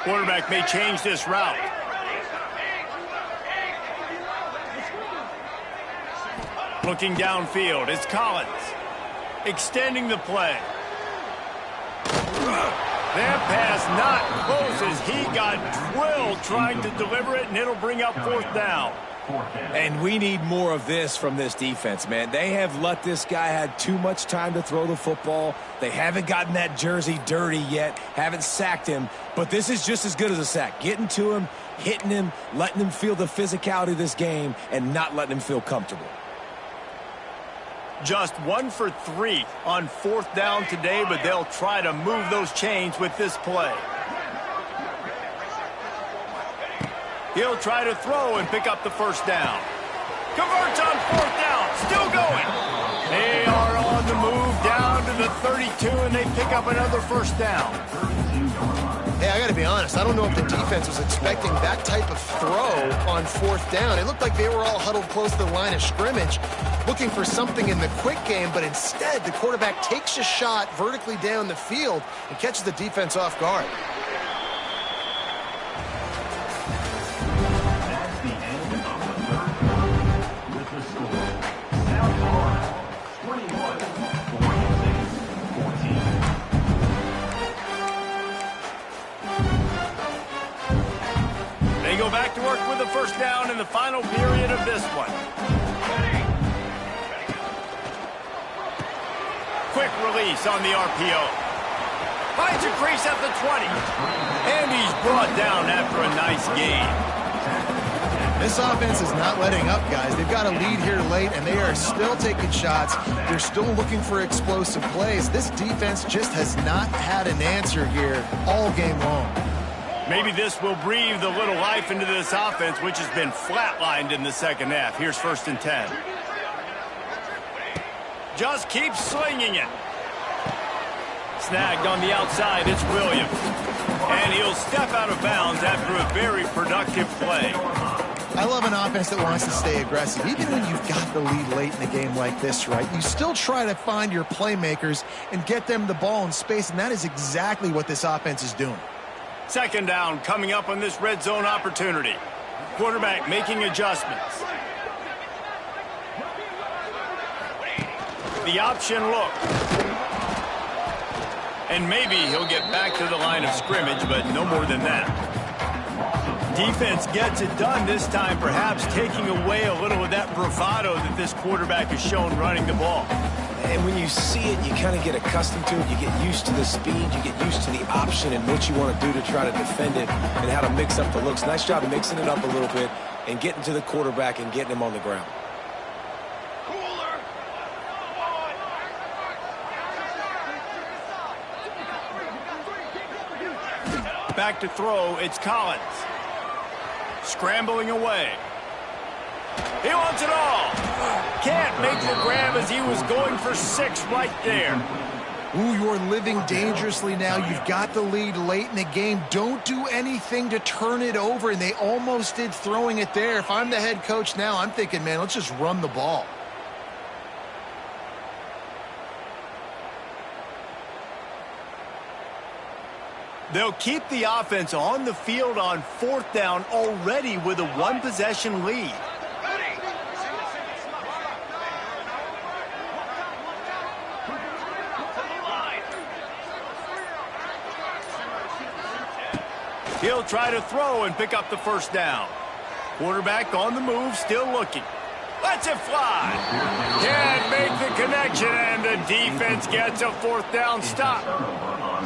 Quarterback may change this route. Looking downfield, it's Collins. Extending the play. That pass not close as he got drilled trying to deliver it, and it'll bring up 4th down. And we need more of this from this defense, man. They have let this guy have too much time to throw the football. They haven't gotten that jersey dirty yet, haven't sacked him. But this is just as good as a sack. Getting to him, hitting him, letting him feel the physicality of this game, and not letting him feel comfortable. Just 1 for 3 on 4th down today, but they'll try to move those chains with this play. He'll try to throw and pick up the 1st down. Converts on 4th down. Still going. They are on the move down to the 32, and they pick up another 1st down. Hey, I got to be honest. I don't know if the defense was expecting that type of throw on 4th down. It looked like they were all huddled close to the line of scrimmage, looking for something in the quick game, but instead the quarterback takes a shot vertically down the field and catches the defense off guard. They go back to work with the 1st down in the final period of this one. Quick release on the RPO. Finds a crease at the 20. And he's brought down after a nice gain. This offense is not letting up, guys. They've got a lead here late, and they are still taking shots. They're still looking for explosive plays. This defense just has not had an answer here all game long. Maybe this will breathe a little life into this offense, which has been flatlined in the second half. Here's 1st and 10. Just keep slinging it. Snagged on the outside, it's Williams. And he'll step out of bounds after a very productive play. I love an offense that wants to stay aggressive. Even when you've got the lead late in a game like this, right, you still try to find your playmakers and get them the ball in space, and that is exactly what this offense is doing. 2nd down coming up on this red zone opportunity. Quarterback making adjustments. The option look. And maybe he'll get back to the line of scrimmage, but no more than that. Defense gets it done this time, perhaps taking away a little of that bravado that this quarterback has shown running the ball. And when you see it, you kind of get accustomed to it. You get used to the speed. You get used to the option and what you want to do to try to defend it and how to mix up the looks. Nice job mixing it up a little bit and getting to the quarterback and getting him on the ground. Back to throw, it's Collins. Scrambling away. He wants it all. Can't make the grab as he was going for 6 right there. Ooh, you're living dangerously now. You've got the lead late in the game. Don't do anything to turn it over, and they almost did throwing it there. If I'm the head coach now, I'm thinking, man, let's just run the ball. They'll keep the offense on the field on 4th down already with a 1-possession lead. He'll try to throw and pick up the first down. Quarterback on the move, still looking. Lets it fly. Can't make the connection, and the defense gets a fourth down stop.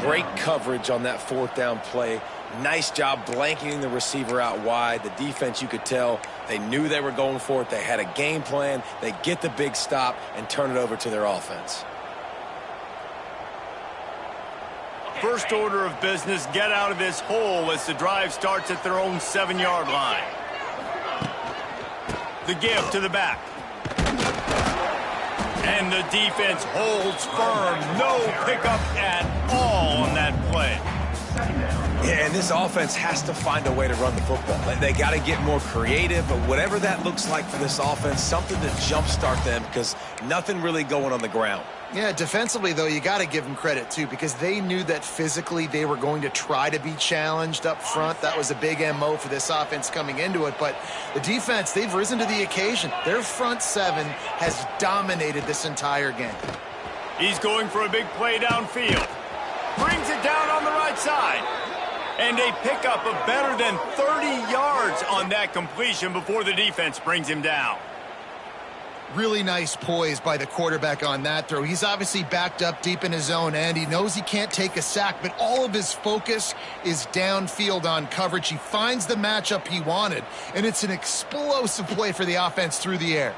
Great coverage on that fourth down play. Nice job blanketing the receiver out wide. The defense, you could tell, they knew they were going for it. They had a game plan. They get the big stop and turn it over to their offense. First order of business, get out of this hole as the drive starts at their own 7-yard line. The give to the back. And the defense holds firm. No pickup at all on that play. Yeah, and this offense has to find a way to run the football. They got to get more creative, but whatever that looks like for this offense, something to jumpstart them because nothing really going on the ground. Yeah, defensively, though, you got to give them credit, too, because they knew that physically they were going to try to be challenged up front. That was a big MO for this offense coming into it. But the defense, they've risen to the occasion. Their front seven has dominated this entire game. He's going for a big play downfield. Brings it down on the right side. And a pickup of better than 30 yards on that completion before the defense brings him down. Really nice poise by the quarterback on that throw. He's obviously backed up deep in his own end. He knows he can't take a sack, but all of his focus is downfield on coverage. He finds the matchup he wanted, and it's an explosive play for the offense through the air.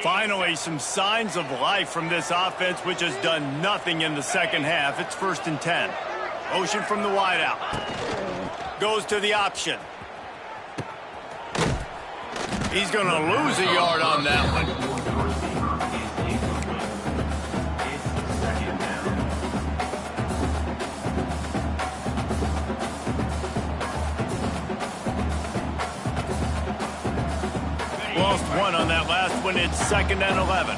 Finally, some signs of life from this offense, which has done nothing in the second half. It's 1st and 10. Motion from the wideout. Goes to the option. He's going to lose a yard on that one. Lost one on that last one. It's 2nd and 11.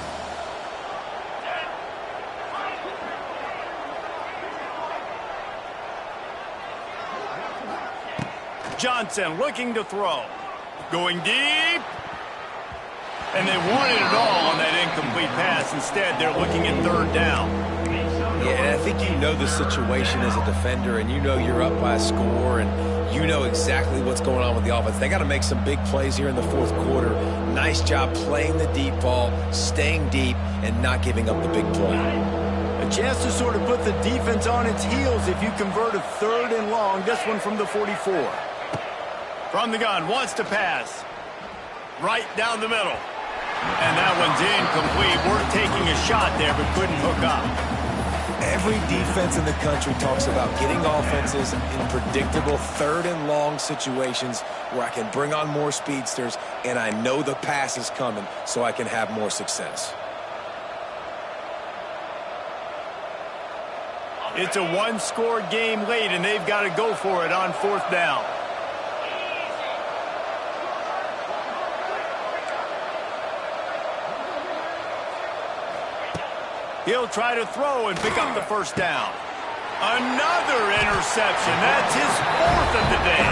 Johnson looking to throw. Going deep. And they wanted it all on that incomplete pass. Instead, they're looking at 3rd down. Yeah, and I think you know the situation as a defender, and you know you're up by a score, and you know exactly what's going on with the offense. They got to make some big plays here in the 4th quarter. Nice job playing the deep ball, staying deep, and not giving up the big play. A chance to sort of put the defense on its heels if you convert a 3rd and long. This one from the 44. From the gun, wants to pass. Right down the middle. And that one's incomplete. We're taking a shot there, but couldn't hook up. Every defense in the country talks about getting offenses in predictable 3rd and long situations where I can bring on more speedsters and I know the pass is coming so I can have more success. It's a one-score game late, and they've got to go for it on 4th down. He'll try to throw and pick up the first down. Another interception. That's his 4th of the day.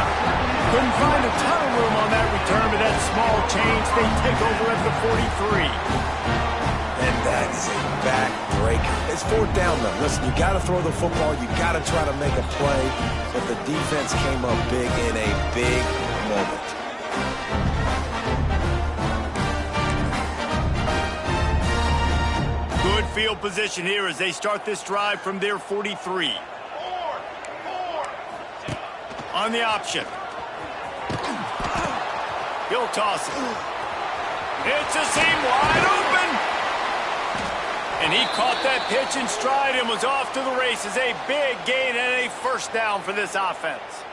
Couldn't find a ton of room on that return, but that small change, they take over at the 43. And that is a back-breaker. It's 4th down, though. Listen, you got to throw the football. You got to try to make a play. But the defense came up big in a big moment. Good field position here as they start this drive from their 43. On the option. He'll toss it. It's a seam wide open. And he caught that pitch in stride and was off to the races. A big gain and a 1st down for this offense.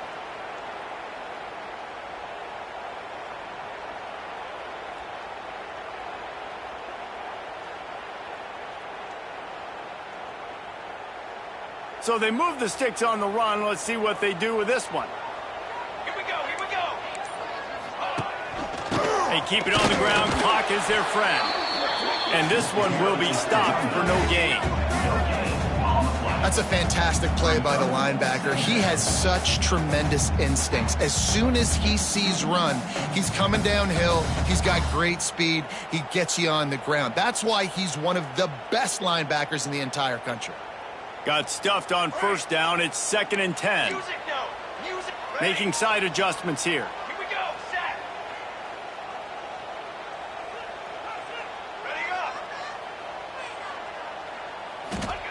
So they move the sticks on the run. Let's see what they do with this one. Here we go, here we go. They keep it on the ground. Clock is their friend. And this one will be stopped for no gain. That's a fantastic play by the linebacker. He has such tremendous instincts. As soon as he sees run, he's coming downhill. He's got great speed. He gets you on the ground. That's why he's one of the best linebackers in the entire country. Got stuffed on first down. It's 2nd and 10. Music now. Music. Making side adjustments here. Here we go. Set. Ready up.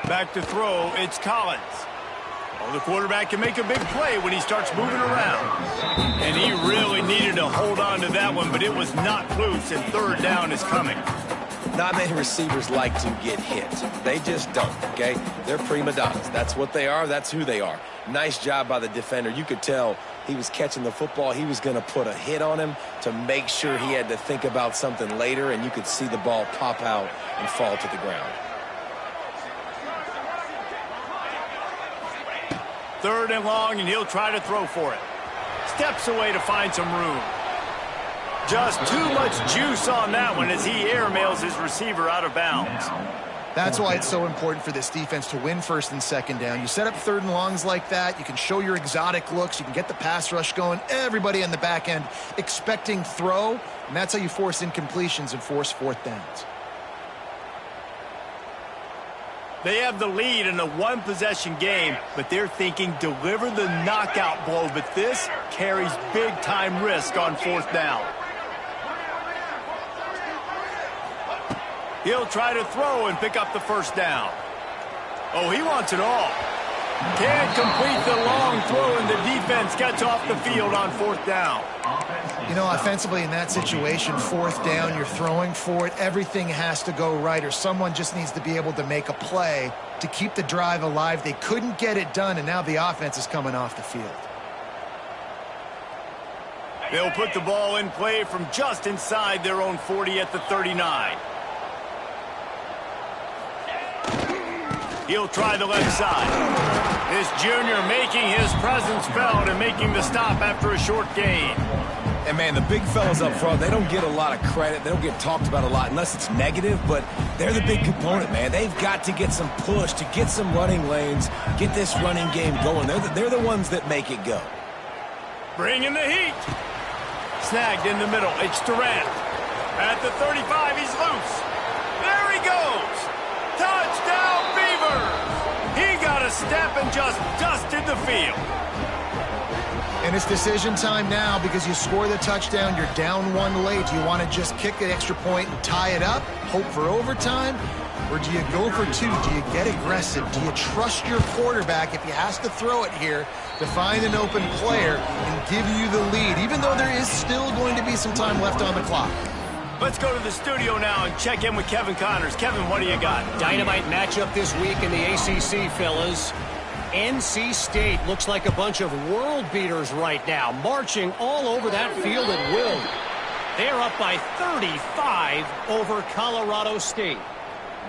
Back to throw, it's Collins. Well, the quarterback can make a big play when he starts moving around. And he really needed to hold on to that one, but it was not loose, and 3rd down is coming. Not many receivers like to get hit. They just don't, okay? They're prima donnas. That's what they are. That's who they are. Nice job by the defender. You could tell he was catching the football. He was going to put a hit on him to make sure he had to think about something later, and you could see the ball pop out and fall to the ground. 3rd and long, and he'll try to throw for it. Steps away to find some room. Just too much juice on that one as he airmails his receiver out of bounds. That's why it's so important for this defense to win 1st and 2nd down. You set up 3rd and longs like that. You can show your exotic looks. You can get the pass rush going. Everybody on the back end expecting throw, and that's how you force incompletions and force 4th downs. They have the lead in a one-possession game, but they're thinking deliver the knockout blow, but this carries big-time risk on 4th down. He'll try to throw and pick up the 1st down. Oh, he wants it all. Can't complete the long throw, and the defense gets off the field on 4th down. You know, offensively in that situation, 4th down, you're throwing for it. Everything has to go right, or someone just needs to be able to make a play to keep the drive alive. They couldn't get it done, and now the offense is coming off the field. They'll put the ball in play from just inside their own 40 at the 39. He'll try the left side. This junior making his presence felt and making the stop after a short gain. And, man, the big fellas up front, they don't get a lot of credit. They don't get talked about a lot unless it's negative, but they're the big component, man. They've got to get some push, to get some running lanes, get this running game going. They're the ones that make it go. Bringing the heat. Snagged in the middle. It's Durant. At the 35, he's loose. There he goes. Touchdown, Beavers. He got a step and just dusted the field. And it's decision time now because you score the touchdown, you're down 1 late. Do you want to just kick an extra point and tie it up, hope for overtime? Or do you go for 2? Do you get aggressive? Do you trust your quarterback if he has to throw it here to find an open player and give you the lead, even though there is still going to be some time left on the clock? Let's go to the studio now and check in with Kevin Connors. Kevin, what do you got? Dynamite matchup this week in the ACC, fellas. NC State looks like a bunch of world beaters right now, marching all over that field at will. They're up by 35 over Colorado State.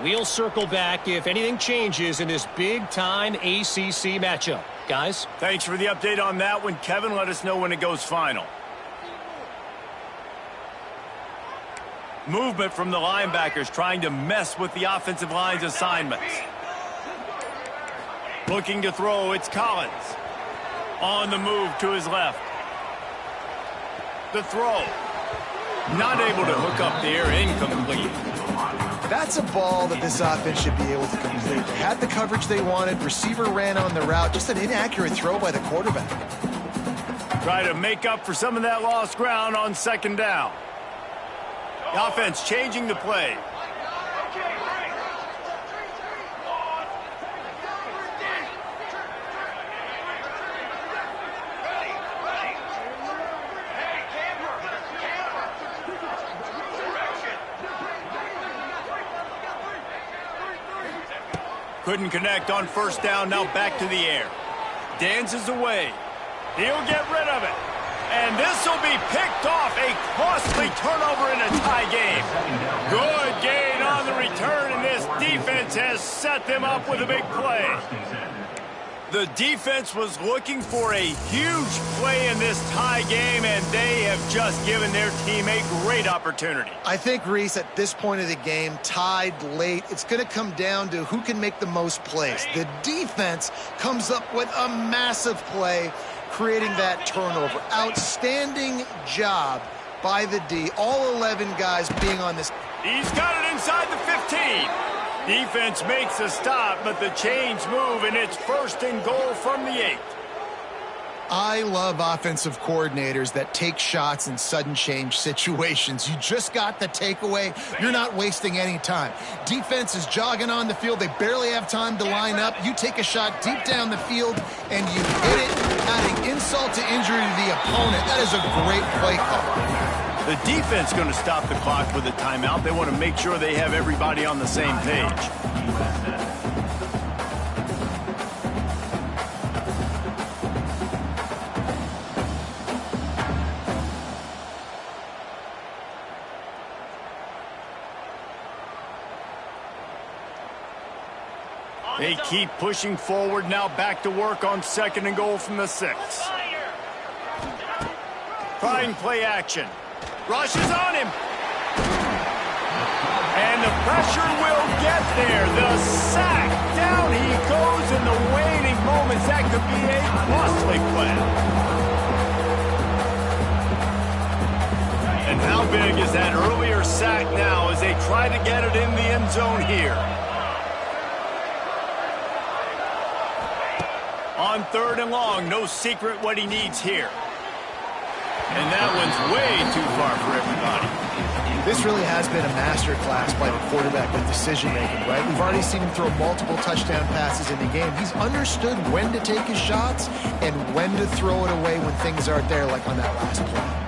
We'll circle back if anything changes in this big-time ACC matchup. Guys? Thanks for the update on that one. Kevin, let us know when it goes final. Movement from the linebackers trying to mess with the offensive line's assignments. Looking to throw, it's Collins. On the move to his left. The throw. Not able to hook up there, incomplete. That's a ball that this offense should be able to complete. They had the coverage they wanted. Receiver ran on the route. Just an inaccurate throw by the quarterback. Try to make up for some of that lost ground on 2nd down. The offense changing the play. Couldn't connect on 1st down, now back to the air. Dances away. He'll get rid of it. And this will be picked off, a costly turnover in a tie game. Good gain on the return, and this defense has set them up with a big play. The defense was looking for a huge play in this tie game, and they have just given their team a great opportunity. I think, Reese, at this point of the game, tied late, it's going to come down to who can make the most plays. The defense comes up with a massive play, creating that turnover. Outstanding job by the D. All 11 guys being on this. He's got it inside the 15. Defense makes a stop, but the chains move, and it's 1st and goal from the 8. I love offensive coordinators that take shots in sudden change situations. You just got the takeaway. You're not wasting any time. Defense is jogging on the field. They barely have time to line up. You take a shot deep down the field, and you hit it, adding insult to injury to the opponent. That is a great play call. The defense going to stop the clock with a timeout. They want to make sure they have everybody on the same page. They keep pushing forward, now back to work on 2nd and goal from the 6. Trying play action. Rushes on him. And the pressure will get there. The sack. Down he goes in the waning moments. That could be a costly play. And how big is that earlier sack now as they try to get it in the end zone here? On 3rd and long, no secret what he needs here. And that one's way too far for everybody. This really has been a master class by the quarterback with decision-making, right? We've already seen him throw multiple touchdown passes in the game. He's understood when to take his shots and when to throw it away when things aren't there, like on that last play.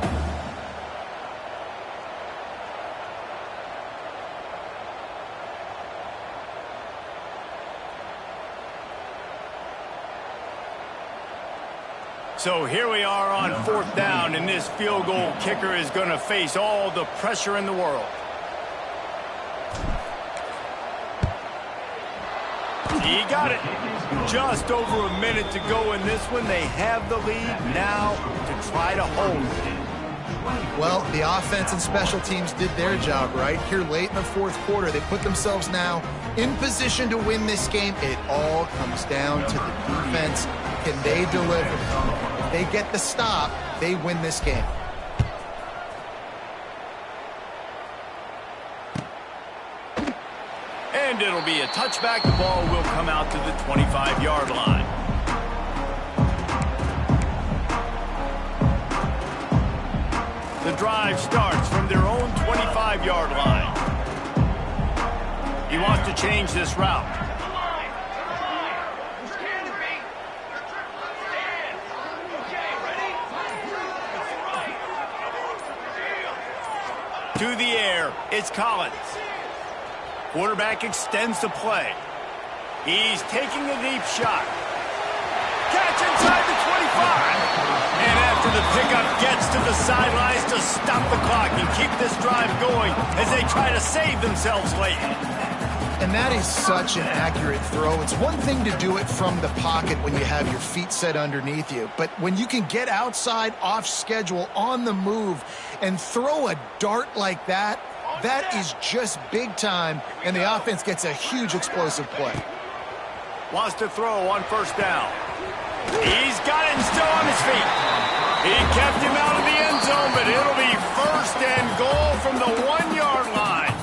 So here we are on 4th down, and this field goal kicker is going to face all the pressure in the world. He got it. Just over a minute to go in this one. They have the lead now to try to hold it. Well, the offense and special teams did their job, right? Here late in the 4th quarter, they put themselves now in position to win this game. It all comes down to the defense. Can they deliver? If they get the stop, they win this game. And it'll be a touchback. The ball will come out to the 25-yard line. The drive starts from their own 25-yard line. He wants to change this route. To the air, it's Collins. Quarterback extends the play. He's taking a deep shot. Catch inside the 25. And after the pickup gets to the sidelines to stop the clock and keep this drive going as they try to save themselves late. And that is such an accurate throw. It's one thing to do it from the pocket when you have your feet set underneath you, but when you can get outside, off schedule, on the move, and throw a dart like that, that is just big time, and the offense gets a huge explosive play. Wants to throw on 1st down. He's got it and still on his feet. He kept him out of the end zone, but it'll be 1st and goal from the 1-yard line.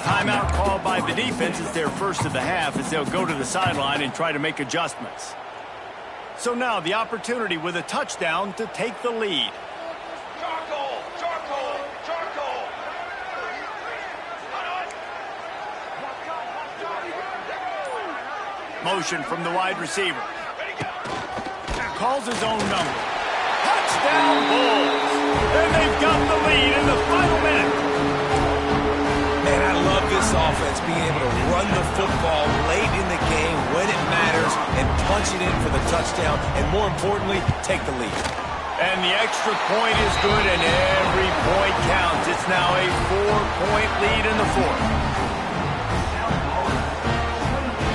Timeout called by the defense. It's their first of the half as they'll go to the sideline and try to make adjustments. So now the opportunity with a touchdown to take the lead. Charcoal! Charcoal! Charcoal! Motion from the wide receiver. Calls his own number. Touchdown Bulls! And they've got the lead in the final minute. Man, I love this offense being able to run the football late in the game when it matters and punch it in for the touchdown, and more importantly, take the lead. And the extra point is good, and every point counts. It's now a 4-point lead in the 4th.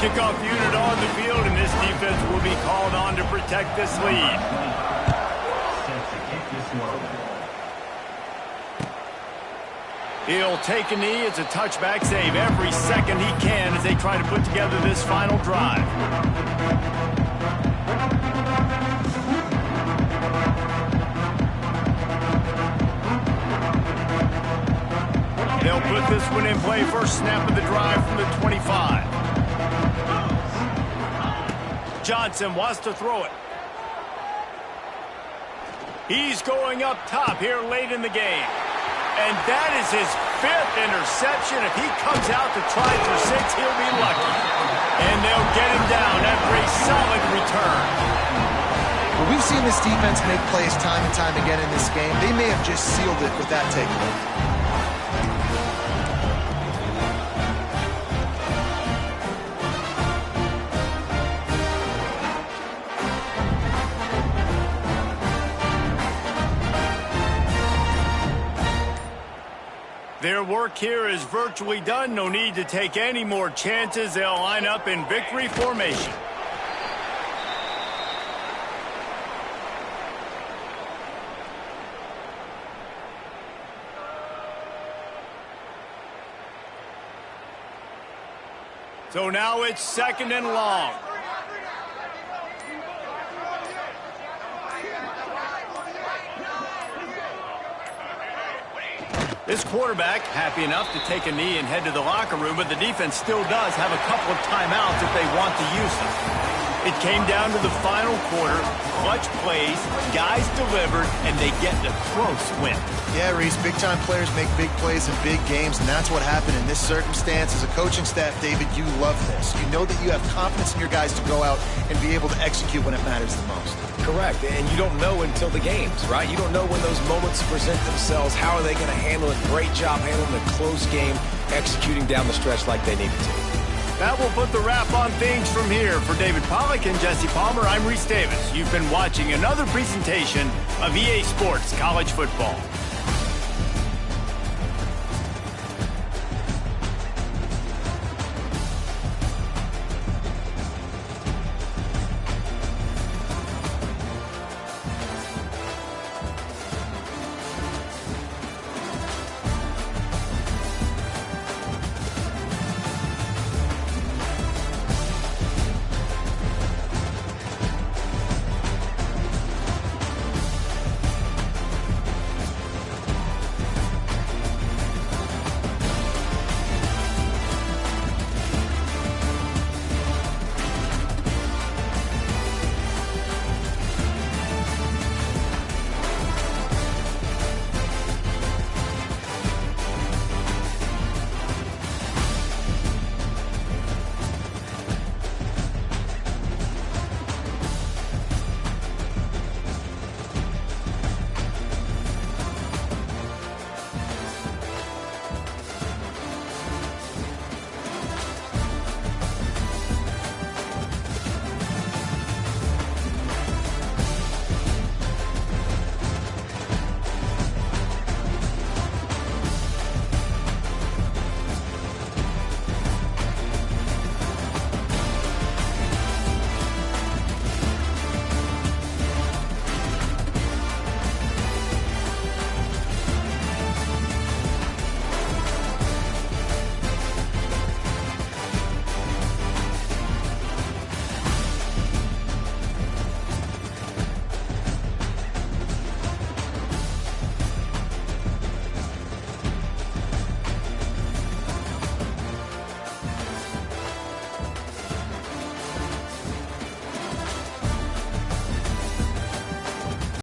Kickoff unit on the field, and this defense will be called on to protect this lead. He'll take a knee. It's a touchback save every second he can as they try to put together this final drive. They'll put this one in play. First snap of the drive from the 25. Johnson wants to throw it. He's going up top here late in the game. And that is his 5th interception. If he comes out to try for 6, he'll be lucky. And they'll get him down after a solid return. Well, we've seen this defense make plays time and time again in this game. They may have just sealed it with that takeaway. Their work here is virtually done. No need to take any more chances. They'll line up in victory formation. So now it's 2nd and long. This quarterback happy enough to take a knee and head to the locker room, but the defense still does have a couple of timeouts if they want to use them. It came down to the final quarter, clutch plays, guys delivered, and they get a close win. Yeah, Reese, big-time players make big plays in big games, and that's what happened in this circumstance. As a coaching staff, David, you love this. You know that you have confidence in your guys to go out and be able to execute when it matters the most. Correct, and you don't know until the games, right? You don't know when those moments present themselves. How are they going to handle it? Great job handling a close game, executing down the stretch like they needed to. That will put the wrap on things from here. For David Pollack and Jesse Palmer, I'm Reese Davis. You've been watching another presentation of EA Sports College Football.